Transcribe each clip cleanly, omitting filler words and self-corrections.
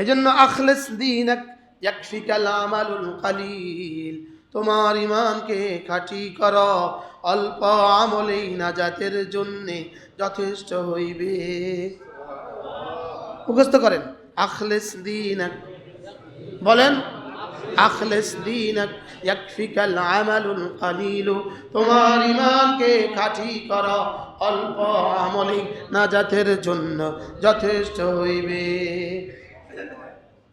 এজন্য আখলিস দীনাক ইয়াকফিকাল আমালুল কালিল, তোমার ঈমানকে খাঁটি করো, অল্প আমলেই নাজাতের জন্য যথেষ্ট হইবে। মুখস্থ করেন, আখলিস দীনাক, বলেন আখলিস দীনাক ইয়াকফিকাল আমালুল কালিল, তোমার ঈমানকে খাঁটি করো, অল্প আমলেই নাজাতের জন্য যথেষ্ট হইবে।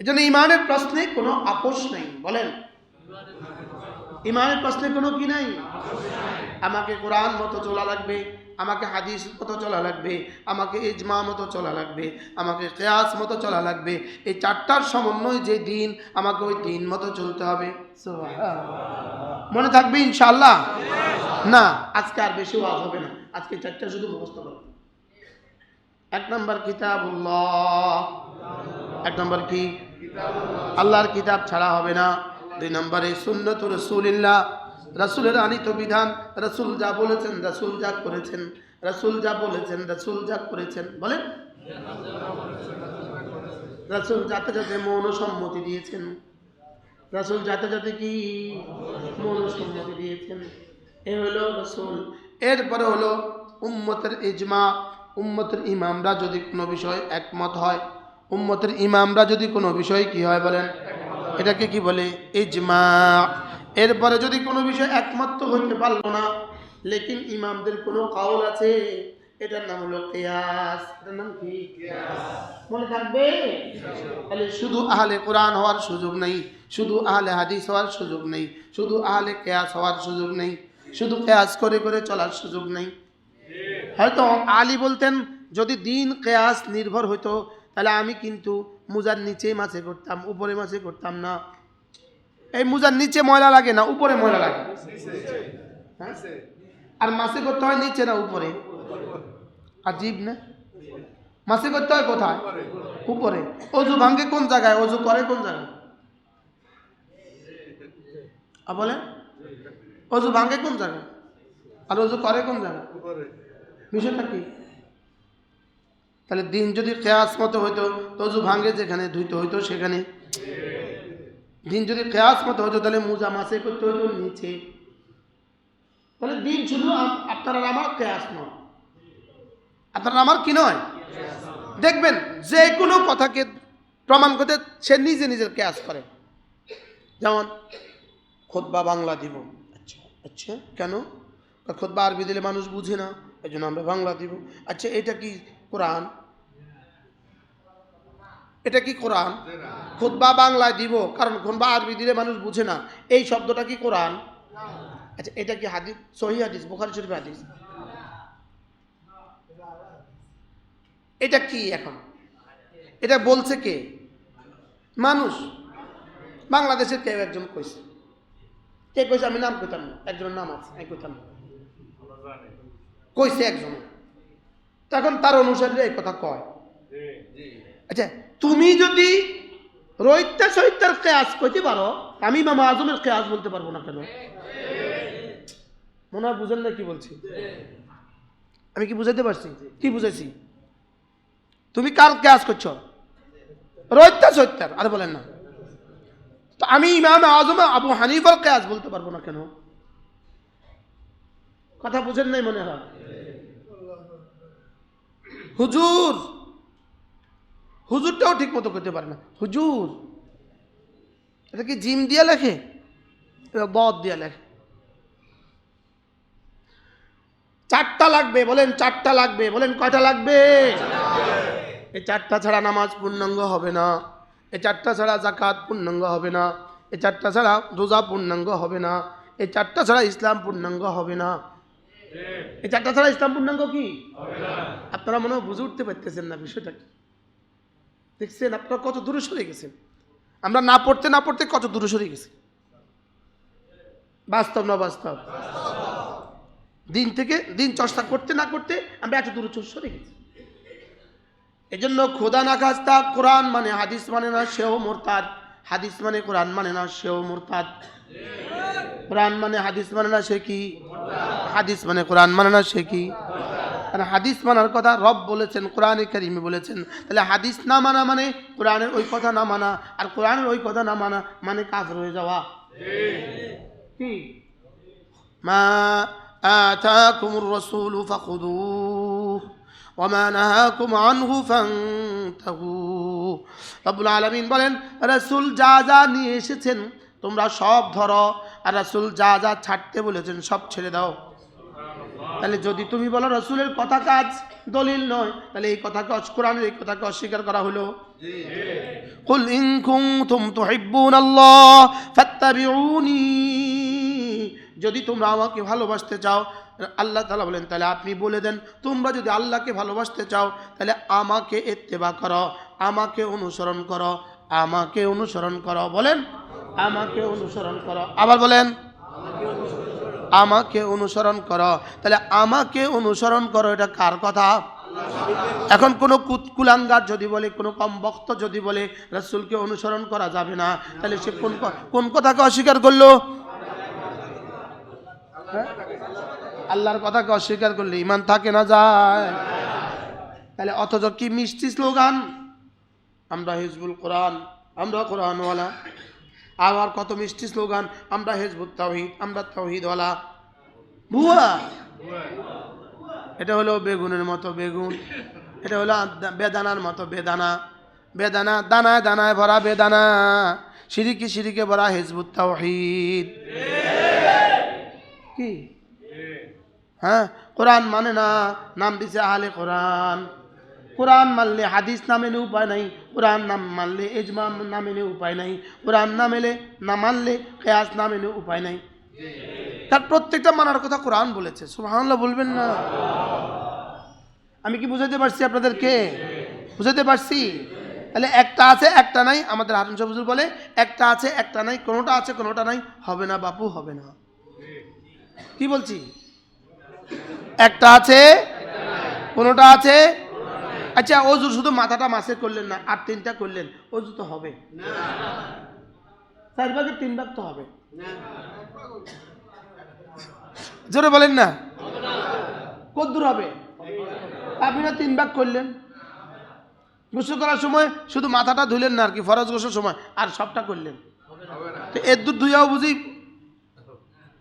এজন্য ঈমানের প্রশ্নে কোনো আপোষ নাই। বলেন, ঈমানের প্রশ্নে কোনো কি নাই? আমাকে কোরআন মতো চলা লাগবে, আমাকে হাদিস মতো চলা লাগবে, আমাকে ইজমা মতো চলা লাগবে, আমাকে কিয়াস মতো চলা লাগবে। এই চারটার সমন্বয় যে দিন, আমাকে ওই দিন মতো চলতে হবে। মনে থাকবে ইনশাআল্লাহ? না, আজকে আর বেশি ওয়াজ হবে না, আজকে চারটা শুধু মুখস্থ করো। 1 নম্বর কিতাবুল্লাহ, 1 নম্বর কি? আল্লাহর কিতাব ছাড়া হবে না। 2 নম্বরে সুন্নাত রাসূলুল্লাহ, রাসূলের আনিত বিধান, রাসূল যা বলেছেন, রাসূল যা করেছেন, রাসূল যা বলেছেন, রাসূল যা করেছেন। বলেন, রাসূল যাতে যাতে মৌনসম্মতি দিয়েছেন, রাসূল যাতে যাতে কি মৌনসম্মতি দিয়েছেন, এ হলো রাসূল। এরপরে হলো উম্মতের ইজমা, উম্মতের ইমামরা যদি কোনো বিষয় একমত হয়, উম্মতের ইমামরা যদি কোনো বিষয় কি হয় বলেন, এটাকে কি বলে? ইজমা। এরপরে যদি কোনো বিষয় একমত তো হইতে পারলো না, লেকিন ইমামদের কোনো কাউল আছে, এটার নাম হলো কিয়াস। এটার নাম কি? কিয়াস। মনে থাকবে? তাহলে শুধু আহলে কোরআন হওয়ার সুযোগ নেই, শুধু আহলে হাদিস হওয়ার সুযোগ নেই, শুধু আহলে কিয়াস হওয়ার সুযোগ নেই, শুধু কিয়াস করে করে চলার সুযোগ নেই। হয়তো আলী বলতেন, যদি দিন কিয়াস নির্ভর হইতো তাহলে আমি কিন্তু মুজার নিচে মাছে করতাম, উপরে মাছে করতাম না। এই মুজার নিচে ময়লা লাগে না, উপরে ময়লা লাগে। হ্যাঁ? আর মাছে করতে হয় নিচে না উপরে? আজীব না? মাছে করতে হয় কোথায়? উপরে। অজু ভাঙ্গে কোন জায়গায়? অজু করে কোন জায়গায়? বলে অজু ভাঙ্গে কোন জায়গায় আর অজু করে কোন জায়গায়? বিষয়টা কি? তাহলে দিন যদি কিয়াস মতো হইতো, তো অজু ভাঙ্গে যেখানে ধুইতে হইতো সেখানে। দিন যদি কিয়াস মতো হইতো তাহলে মুজা মাছে করতে হইতো নিচে। তাহলে দিন শুধু আপনার আর আমার কিয়াস নয়, আপনার আমার কি নয়। দেখবেন যে কোনো কথাকে প্রমাণ করতে সে নিজে নিজের কিয়াস করে। যেমন খুতবা বাংলা দিব। আচ্ছা আচ্ছা, কেন? খুতবা আরবি দিলে মানুষ বুঝে না, এই জন্য আমরা বাংলা দিব। আচ্ছা, এটা কি কোরআন? এটা কি কোরআন? খুতবা বাংলায় দিব কারণ খুতবা আরবি দিলে মানুষ বুঝে না, এই শব্দটা কি কোরআন? আচ্ছা, এটা কি হাদিস, সহিহ হাদিস, বুখারী শরীফ হাদিস? এটা কি এখন? এটা বলছে কে? মানুষ। বাংলাদেশের কেউ একজন কইছে। কে কইছে? আমি নাম কইতাম না, একজনের নাম আছে, আমি কইতাম না, কইছে একজন। তখন তার অনুসারীরা এই কথা কয়। আচ্ছা, তুমি যদি রৈত্যা সৈত্যার কিয়াস কইতে পারো, আমি ইমাম আজমের কিয়াস বলতে পারবো না কেন? মনে হয় বুঝেন না কি বলছি? আমি কি বুঝাইতে পারছি? কি বুঝাইছি? তুমি কার কিয়াস করছো? রৈত্যা সৈত্যার। আর বলেন না, তো আমি ইমাম আজম আবু হানিফার কিয়াস বলতে পারবো না কেন? কথা বুঝেন নাই মনে হয়। হুজুর, হুজুরটাও ঠিক মতো করতে পারে না। হুজুর এটা কি জিম দিয়া লেখে? বদ দিয়া লেখে। 4টা লাগবে, বলেন 4টা লাগবে, বলেন কয়টা লাগবে? এই 4টা ছাড়া নামাজ পূর্ণাঙ্গ হবে না, এই 4টা ছাড়া যাকাত পূর্ণাঙ্গ হবে না, এই 4টা ছাড়া রোজা পূর্ণাঙ্গ হবে না, এই 4টা ছাড়া ইসলাম পূর্ণাঙ্গ হবে না। এই 4টা ছাড়া ইসলাম পূর্ণাঙ্গ কি হবে না? আপনারা মনে হয় বুঝে উঠতে পারতেছেন না বিষয়টা কি। দেখছেন আপনারা কত দূরে সরে গেছেন। আমরা না পড়তে না পড়তে কত দূরে সরে গেছি। বাস্তব না বাস্তব? দিন থেকে দিন চর্চা করতে না করতে আমরা এত দূরে সরে গেছি। এই জন্য খোদা না খাস্তা কোরআন মানে হাদিস মানে না, সেও মুরতাদ। হাদিস মানে কোরআন মানে না, সেও মুরতাদ। কোরআন মানে হাদিস মানে না, সে কি? হাদিস মানে কোরআন মানে না, সে কি? আর হাদিস মানার কথা রব বলেছেন, কোরআনে কারিমে বলেছেন। তাহলে হাদিস না মানা মানে কোরআনের ওই কথা না মানা, আর কোরআনের ওই কথা না মানা মানে কাফের হয়ে যাওয়া। কি মা আতাকুমুর রাসূলু ফাখুযুহু ওয়া মা নাহাকুম আনহু ফান্তাহু। রব্বুল আলামিন বলেন, রাসূল যা যা নিয়ে এসেছেন তোমরা সব ধরো, আর রাসূল যা যা ছাড়তে বলেছেন সব ছেড়ে দাও। তাহলে যদি তুমি বলো রাসূলের কথা কাজ দলিল নয়, তাহলে এই কথাকে কোরআনের এই কথাকে অস্বীকার করা হলো। কুল ইন কুনতুম তুহিব্বুনাল্লাহ ফাত্তাবিউনি, যদি তোমরা আমাকে ভালোবাসতে চাও, আল্লাহ তাআলা বলেন, তাহলে আপনি বলে দেন তোমরা যদি আল্লাহকে ভালোবাসতে চাও তাহলে আমাকে ইত্তেবা করো, আমাকে অনুসরণ করো, আমাকে অনুসরণ করো। বলেন আমাকে অনুসরণ করো। আবার বলেন আমাকে অনুসরণ করো। তাহলে আমাকে অনুসরণ করো, এটা কার কথা? এখন কোনো কুলাঙ্গার যদি বলে, কোনো কম বক্ত যদি বলে রাসূলকে অনুসরণ করা যাবে না, তাহলে সে কোন কথাকে অস্বীকার করলো? আল্লাহর কথাকে অস্বীকার করলে ঈমান থাকে না যায়? তাহলে অথচ কি মিষ্টি স্লোগান, আমরা হিজবুল কোরআন, আমরা কোরআনওয়ালা। আবার কত মিষ্টি স্লোগান, আমরা হিজবুত তাওহীদ, আমরা তাওহীদওয়ালা। ভুয়া। এটা হলো বেগুনের মতো বেগুন, এটা হলো বেদানার মতো বেদানা, বেদানা দানায় দানায় ভরা বেদানা, শিরিকে শিরিকে ভরা হিজবুত তাওহীদ। কি হ্যাঁ, কোরআন মানে না, নাম দিছে আহলে কোরআন। কোরআন মানলে হাদিস না মেনে উপায় নাই, কোরআন না মানলে ইজমা না মেনে উপায় নাই, কোরআন না মানলে কিয়াস না মেনে উপায় নাই। তার প্রত্যেকটা মানার কথা কোরআন বলেছে। সুবহানাল্লাহ বলবেন না? আমি কি বুঝাতে পারছি আপনাদেরকে? বুঝাতে পারছি? তাহলে একটা আছে একটা নাই, আমাদের হারুন শাহ হুজুর বলে একটা আছে একটা নাই, কোনোটা আছে কোনোটা নাই, হবে না বাপু, হবে না। কি বলছি? একটা আছে কোনোটা আছে। আচ্ছা, অজু শুধু মাথাটা মাসে করলেন না, আর তিনটা করলেন, অজু তো হবে না? 4 ভাগের 3 ভাগ তো হবে। জোরে বলেন না, কদ্দুর হবে? আপনি না 3 ভাগ করলেন, গোসল করার সময় শুধু মাথাটা ধুলেন না আর কি, ফরজ গোসল সময়, আর সবটা করলেন, তো এর দূর ধুইয়াও বুঝি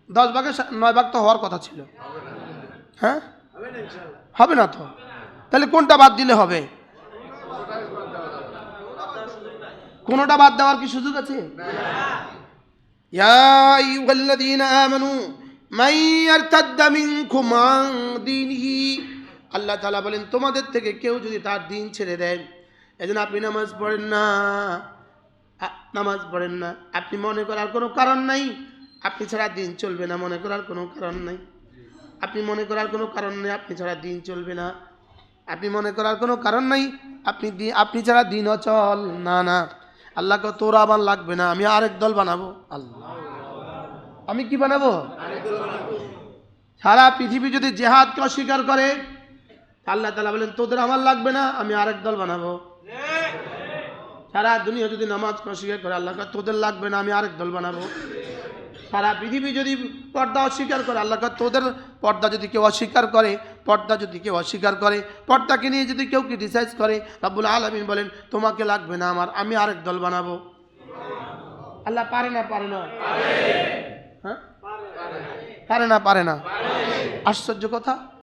10 ভাগে 9 ভাগ তো হওয়ার কথা ছিল। হ্যাঁ, হবে না তো। তাহলে কোনটা বাদ দিলে হবে? কোনটা বাদ দেওয়ার কি সুযোগ আছে? ইয়া আইয়ুহাল্লাযীনা আমানু মান ইয়ারতাদ্দা মিনকুম আন দীনিহি, আল্লাহ তাআলা বলেন তোমাদের থেকে কেউ যদি তার দিন ছেড়ে দেয়, এজন্য আপনি নামাজ পড়েন না, আপনি মনে করার কোনো কারণ নাই আপনি ছাড়া দিন চলবে না, মনে করার কোনো কারণ নাই, আপনি মনে করার কোনো কারণ নেই আপনি ছাড়া দিন চলবে না, আপনি মনে করার কোনো কারণ নাই আপনি ছাড়া দিন অচল না। না, আল্লাহকে তোরা আমার লাগবে না, আমি আরেক দল বানাবো। আল্লাহ, আমি কি বানাবো? সারা পৃথিবী যদি জিহাদকে অস্বীকার করে, আল্লাহ তাআলা বলেন তোদের আমার লাগবে না, আমি আরেক দল বানাবো। সারা দুনিয়া যদি নামাজকে অস্বীকার করে, আল্লাহ তোদের লাগবে না, আমি আরেক দল বানাবো। সারা পৃথিবী যদি পর্দা অস্বীকার করে, আল্লাহ তোদের পর্দা যদি কেউ অস্বীকার করে, পর্দাকে নিয়ে যদি কেউ ক্রিটিসাইজ করে, রব্বুল আলামিন বলেন তোমাকে লাগবে না আমার, আমি আরেক দল বানাবো। আল্লাহ পারে না? হ্যাঁ, পারে না? আশ্চর্য কথা।